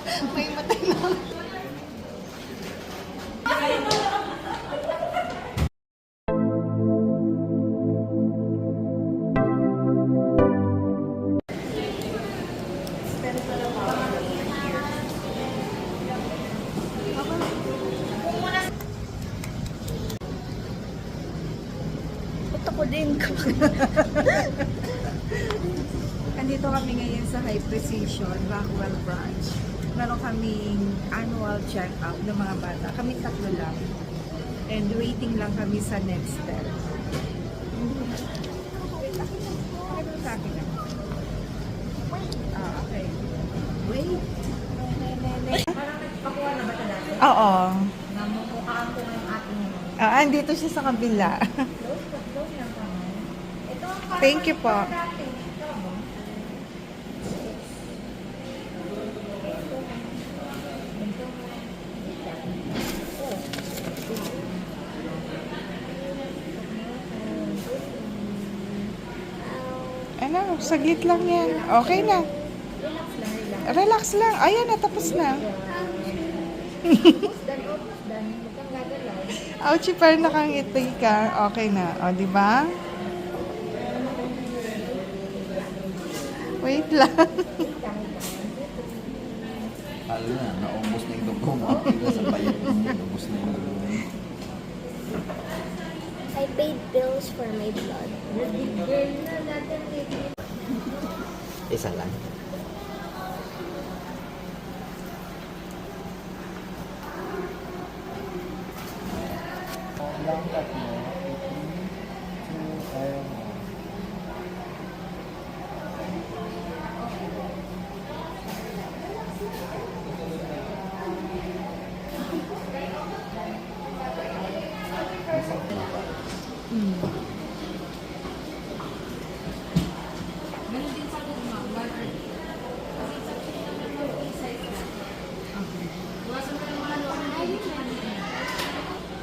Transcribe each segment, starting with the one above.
May matay na. Punta ko din. Andito kami ngayon sa High Precision, Rockwell Branch. Meron kaming annual check-up ng mga bata. Kami tatlo lang. And waiting lang kami sa next step. Okay. Wait. Pakuha na ba ito natin? Oo. Namumukhaan ko ng ating Andito siya sa kabila. close lang kami. Ito ang Thank you po. dati. Ito mo. Ano, saglit lang yan. Okay na. Relax lang, relax. Relax lang. Ayan na, tapos na. Almost done. Huwag kang gagalaw. Ouchie, pero nakangiti ka. Okay na. O, di ba? Wait lang. Lalo na, naubos na yung dugo mo. Bigla sa payat mo, naubos na yung dugo mo. I paid bills for my blood. Girl na natin dito. Isa lang.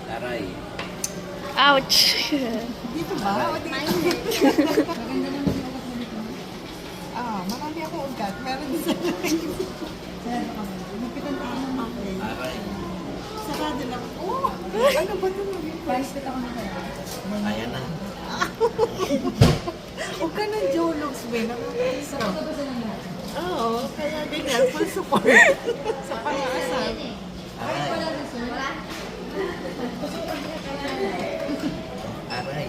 Taray. Ouch! Dito ba? O, dito. Marami ako ugat. Meron din sa Mapitan tayo ng makli. Taray. Sarado lang. Oh! Ano ba ito? Ayan na. Huwag ka ng jologs, Ben. Nakakaisip. Oo. Kaya ganyan. Full support. Sa pang-aasal. Aray. Aray.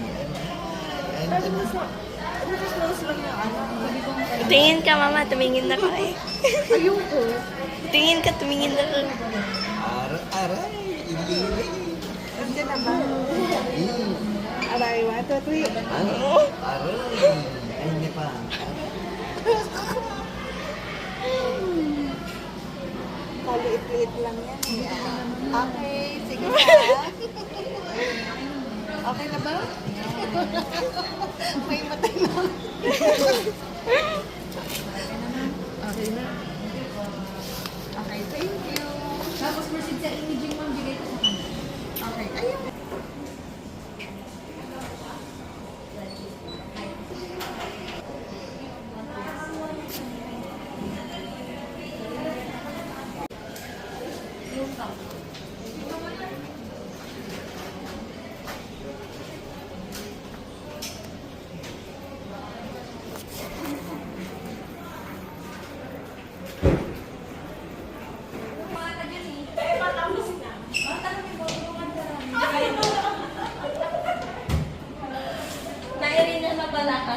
Ayan na. Nakaklose lang yung ano. Tingin ka, mama. Tumingin ako eh. Ayoko. Tingin ka, tumingin ako. Aray. Ilili. Nandiyan na ba? Aray, 1, 2, 3. Ano? Aray. Ay, hindi pa. Paliit-liit lang yan. Okay, sige pa. Okay na ba? May matay na. Okay na. Okay, thank you. Tapos proceed sa imaging mo, bigay ko sa kanya. Okay, ayun. Nairin na na pala ka.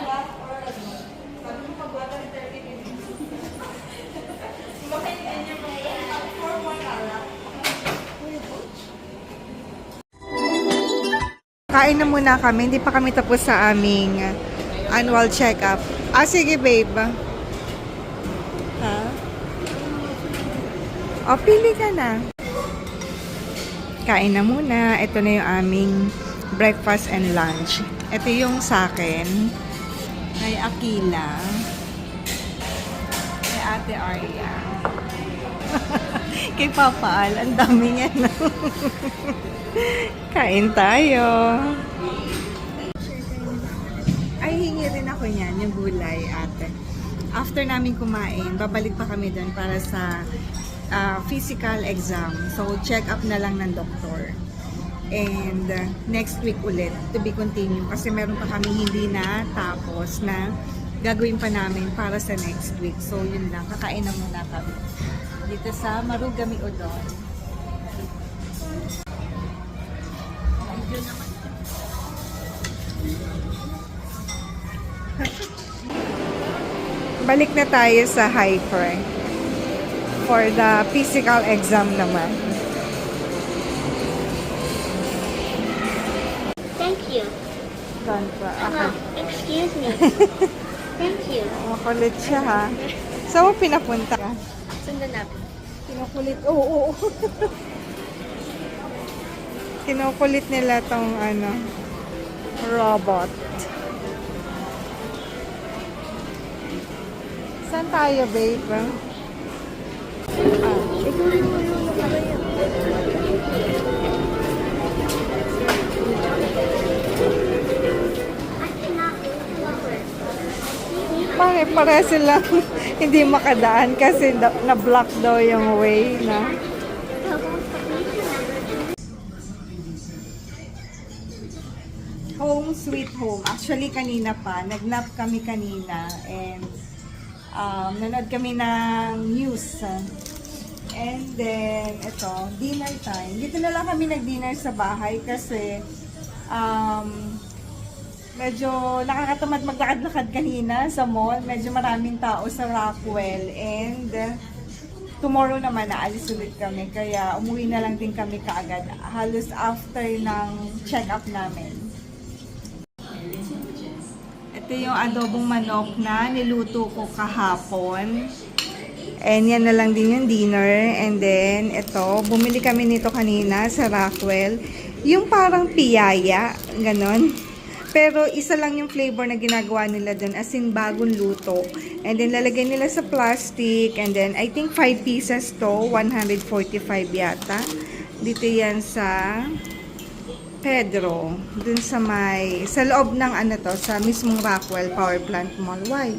Kain na muna kami. Hindi pa kami tapos sa aming annual check-up. Sige, babe. Ha? O, pili ka na. Kain na muna. Ito na yung aming breakfast and lunch. Ito yung sa akin. Kay Akila. Kay Ate Arya. Kay Papa Al. Ang dami niya, no? Kain tayo. Ay, hingi rin ako niyan, yung gulay, ate. After namin kumain, babalik pa kami doon para sa physical exam. So, check up na lang ng doktor. And next week ulit to be continue kasi meron pa kami hindi na tapos na gagawin pa namin para sa next week. So, yun lang. Kakain na muna kami dito sa Marugami Udon. Balik na tayo sa Hyper for the physical exam naman. Thank you. Saan pa? No, excuse me. Thank you. Makulit siya ha. Saan mo pinapunta? Sundan natin. Kinukulit. Oo. Kinukulit nila tong robot. Saan tayo, babe? Bakit pare sila hindi makadaan kasi na-block daw yung way na. Home sweet home. Actually kanina pa, nag-nap kami kanina and nanood kami ng news. And then, ito, dinner time. Dito na lang kami nag-dinner sa bahay kasi medyo nakakatamad maglakad-lakad kanina sa mall. Medyo maraming tao sa Rockwell. And tomorrow naman, naalis ulit kami. Kaya umuwi na lang din kami kaagad. Halos after ng check-up namin. Ito yung adobong manok na niluto ko kahapon. And yan na lang din yung dinner. And then, ito, bumili kami nito kanina sa Rockwell. Yung parang piyaya, ganon. Pero isa lang yung flavor na ginagawa nila dun, as in bagong luto. And then lalagay nila sa plastic. And then I think 5 pieces to, 145 yata. Dito yan sa Pedro. Dun sa sa loob ng sa mismong Rockwell Power Plant Mall. Why?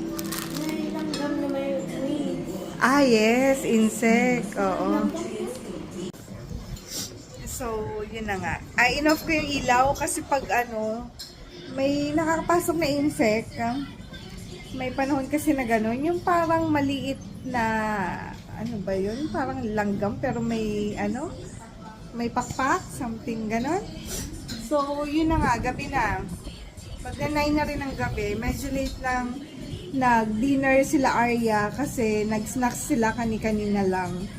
Ah, yes, insect. Oo. So, yun na nga. In-off ko yung ilaw kasi pag may nakakapasok na insect. May panahon kasi na gano'n. Yung parang maliit na, ba yun? Parang langgam pero may, may pakpak, something gano'n. So, yun na nga, gabi na. Pag na 9 na rin ang gabi, medyo late lang nag-dinner sila Arya kasi nag-snacks sila kanina lang.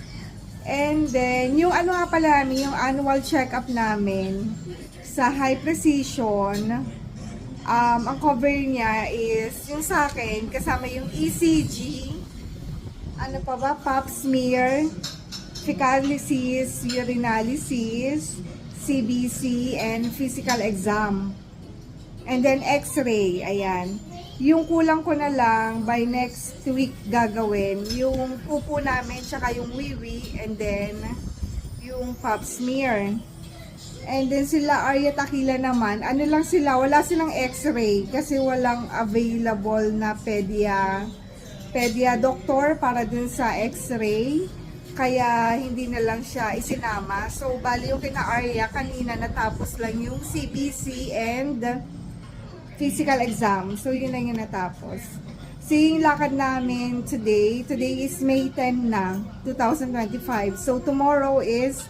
And then, yung nga pala namin, yung annual check-up namin sa High Precision, ang cover niya is yung sa akin, kasama yung ECG, pap smear, fecalysis, urinalysis, CBC, and physical exam. And then x-ray, ayan. Yung kulang ko na lang, by next week gagawin, yung pupo namin, tsaka yung wiwi, and then yung pap smear. And then sila Arya Takila naman, lang sila, wala silang x-ray kasi walang available na pedia doktor para dun sa x-ray. Kaya hindi na lang siya isinama. So bali yung kina Arya kanina natapos lang yung CBC and physical exam. So yun lang yung natapos. So yung lakad namin today is May 10 na, 2025. So tomorrow is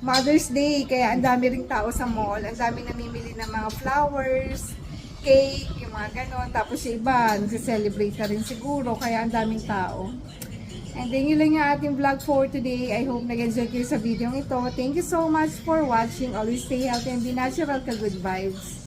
Mother's Day, kaya ang dami ring tao sa mall, ang dami namimili ng mga flowers, cake, yung mga ganon. Tapos yung iba, nagse-celebrate na rin siguro, kaya ang daming tao. And then yun lang yung ating vlog for today. I hope nag-enjoy kayo sa video ito. Thank you so much for watching. Always stay healthy and be natural ka good vibes.